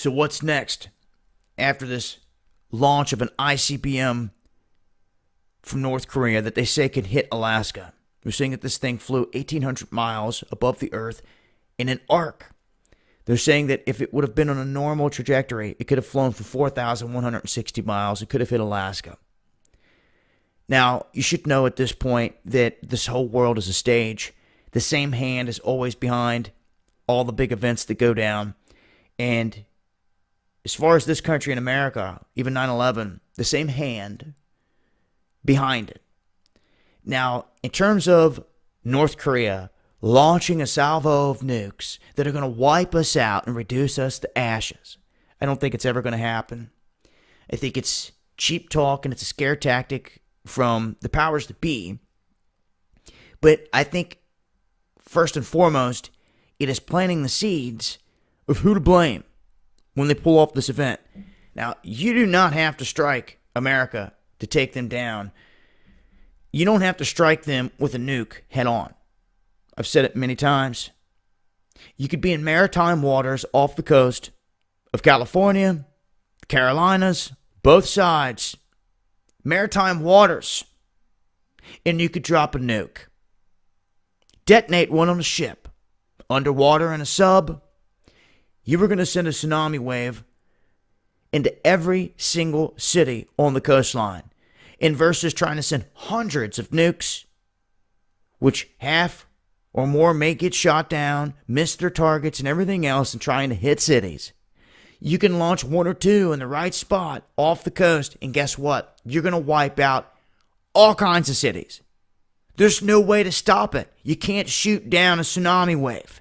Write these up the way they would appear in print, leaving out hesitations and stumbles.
So what's next after this launch of an ICBM from North Korea that they say can hit Alaska? They're saying that this thing flew 1,800 miles above the Earth in an arc. They're saying that if it would have been on a normal trajectory, it could have flown for 4,160 miles. It could have hit Alaska. Now, you should know at this point that this whole world is a stage. The same hand is always behind all the big events that go down. And as far as this country in America, even 9/11, the same hand behind it. Now, in terms of North Korea launching a salvo of nukes that are going to wipe us out and reduce us to ashes, I don't think it's ever going to happen. I think it's cheap talk and it's a scare tactic from the powers that be. But I think, first and foremost, it is planting the seeds of who to blame when they pull off this event. Now, you do not have to strike America to take them down. You don't have to strike them with a nuke head on. I've said it many times. You could be in maritime waters off the coast of California, the Carolinas, both sides, maritime waters, and you could drop a nuke. Detonate one on a ship, underwater in a sub. You were going to send a tsunami wave into every single city on the coastline. In versus trying to send hundreds of nukes, which half or more may get shot down, miss their targets and everything else, and trying to hit cities. You can launch one or two in the right spot off the coast, and guess what? You're going to wipe out all kinds of cities. There's no way to stop it. You can't shoot down a tsunami wave.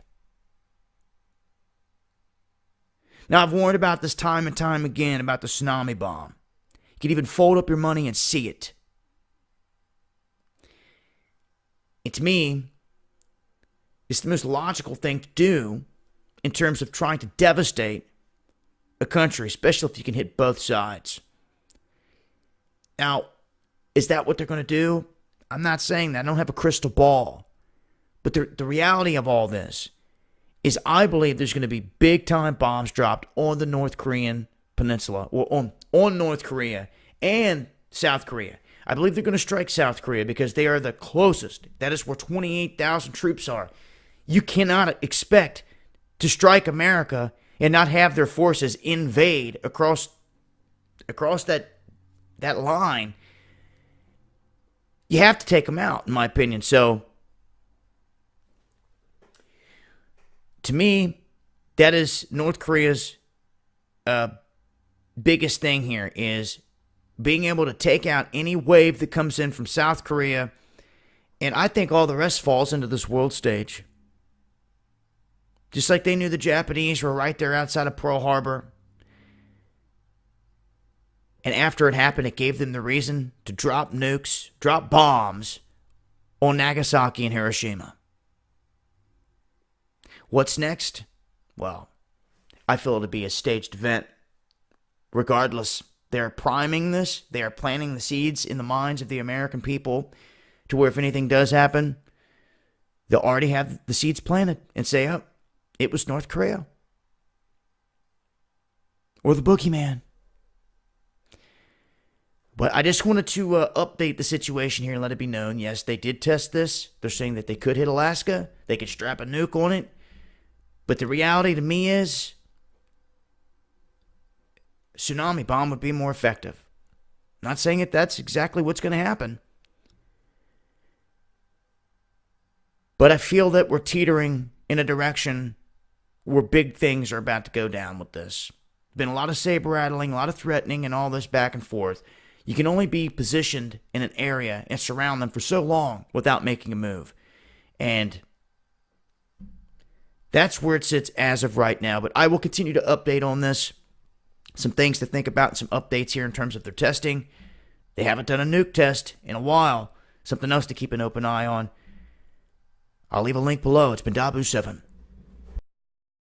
Now, I've warned about this time and time again about the tsunami bomb. You can even fold up your money and see it. And to me, it's the most logical thing to do in terms of trying to devastate a country, especially if you can hit both sides. Now, is that what they're going to do? I'm not saying that. I don't have a crystal ball. But the reality of all this is I believe there's going to be big-time bombs dropped on the North Korean peninsula, or on North Korea and South Korea. I believe they're going to strike South Korea because they are the closest. That is where 28,000 troops are. You cannot expect to strike America and not have their forces invade across that line. You have to take them out, in my opinion. So, to me, that is North Korea's biggest thing here, is being able to take out any wave that comes in from South Korea. And I think all the rest falls into this world stage. Just like they knew the Japanese were right there outside of Pearl Harbor. And after it happened, it gave them the reason to drop nukes, drop bombs on Nagasaki and Hiroshima. What's next? Well, I feel it to be a staged event. Regardless, they're priming this. They are planting the seeds in the minds of the American people to where if anything does happen, they'll already have the seeds planted and say, oh, it was North Korea. Or the boogeyman. But I just wanted to update the situation here and let it be known. Yes, they did test this. They're saying that they could hit Alaska. They could strap a nuke on it. But the reality to me is, tsunami bomb would be more effective. I'm not saying that that's exactly what's going to happen. But I feel that we're teetering in a direction where big things are about to go down with this. Been a lot of saber rattling, a lot of threatening, and all this back and forth. You can only be positioned in an area and surround them for so long without making a move. And that's where it sits as of right now. But I will continue to update on this. Some things to think about and some updates here in terms of their testing. They haven't done a nuke test in a while. Something else to keep an open eye on. I'll leave a link below. It's been Dabu7.